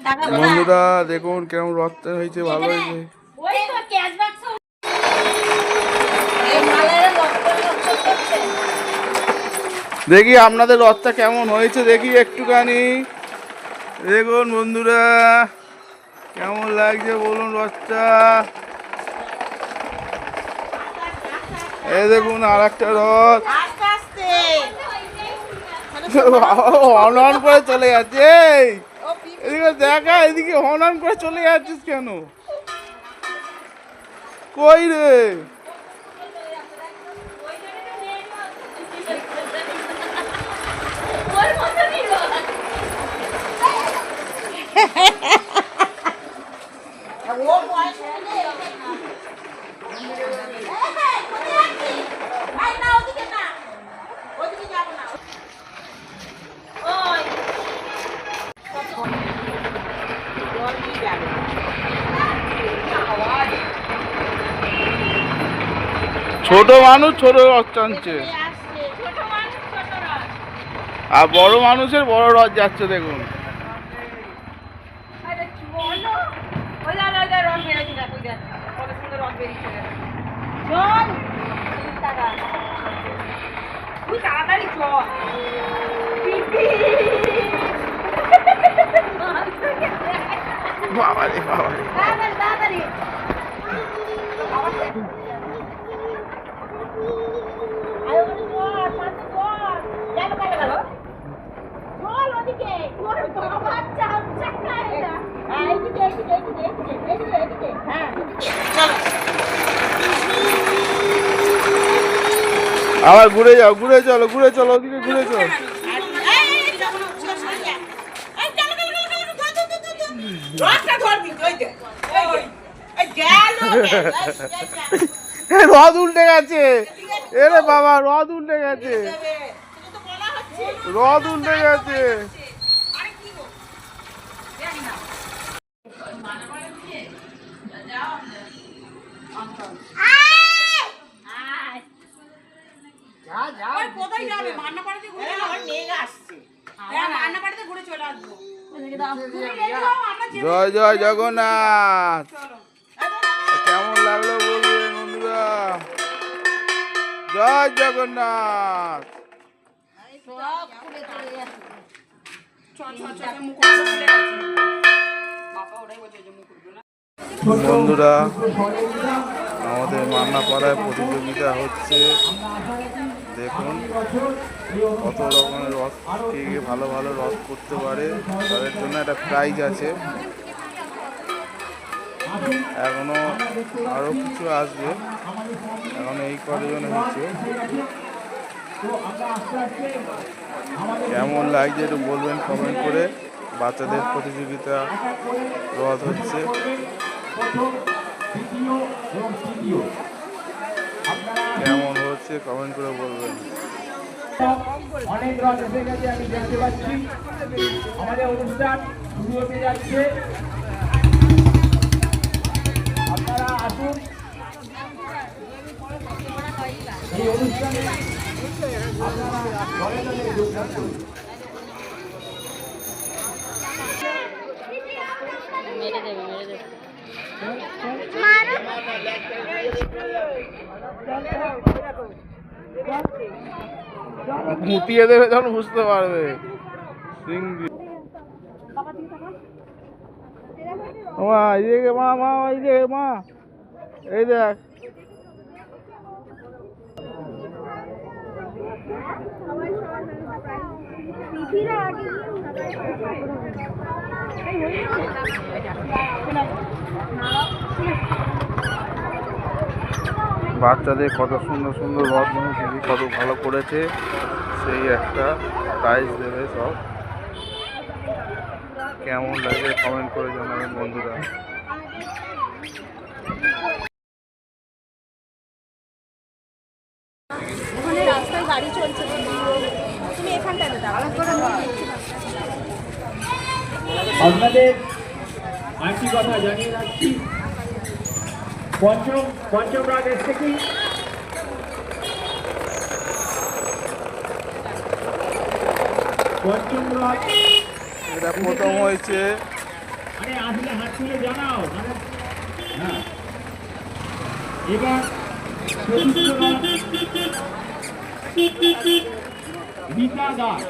বন্ধুরা দেখুন কেমন রথটা হয়েছে, ভালো হয়েছে। দেখি আপনাদের রথটা কেমন হয়েছে, দেখি একটুখানি দেখুন বন্ধুরা কেমন লাগছে বলুন রথটা। এই দেখুন আর একটা রথ হনন করে চলে যাচ্ছে। এদিকে দেখা, এদিকে হনন করে চলে যাচ্ছিস কেন? কই রে? ছোট মানুষ ছোট রথ টানছে, আর বড় মানুষের বড় রথ যাচ্ছে দেখুন। বাবারে বাবারে আবার ঘুরে যাও, ঘুরে চলো, ঘুরে চলো, ওদিকে ঘুরে চলো। রথ উল্টে গেছে, এরে বাবা রথ উল্টে গেছে, রথ উল্টে গেছে। জয় জয় জগন্নাথ। কেমন লাগলো বলবেন বন্ধুরা? জয় জগন্নাথ। বন্ধুরা আমাদের মান্নাপাড়ায় প্রতিযোগিতা হচ্ছে, দেখুন কত রকমের রথ, কে ভালো ভালো রথ করতে পারে তাদের জন্য একটা প্রাইজ আছে। এখনো আরো কিছু আসবে, এখন এই কজন হচ্ছে। কেমন লাগছে একটু বলবেন কমেন্ট করে। বাচ্চাদের প্রতিযোগিতা রথ হচ্ছে, কেমন হচ্ছে কমেন্ট করে বলবেন। অনেক রথ এসে গেছে, আমি দেখতে পাচ্ছি। আমাদের অনুষ্ঠান শুরু হতে যাচ্ছে, আপনারা আসুন এই অনুষ্ঠানে, আপনারা দলে দলে যোগদান করুন। মুতিয়ে দেবে তখন বুঝতে পারবে। মা এইদিকে, মা মা এইদিকে, মা এই দেখ। বাচ্চাদের কত সুন্দর সুন্দর রথ বানিয়েছে, কত ভালো করেছে, সেই একটা প্রাইজ দেবে সব। কেমন লাগে কমেন্ট করে জানাবেন বন্ধুরা। ওখানে রাস্তায় গাড়ি চলছে, তুমি এখানটাতে দাঁড়াও। আপনাদের আরেকটি কথা জানিয়ে রাখছি, পঞ্চম রাগ এসছে কি এটা প্রথম হয়েছে আরে আসলে হাত তুলে জানাও হ্যাঁ এবার চতুর্থ রথ রীতা দাস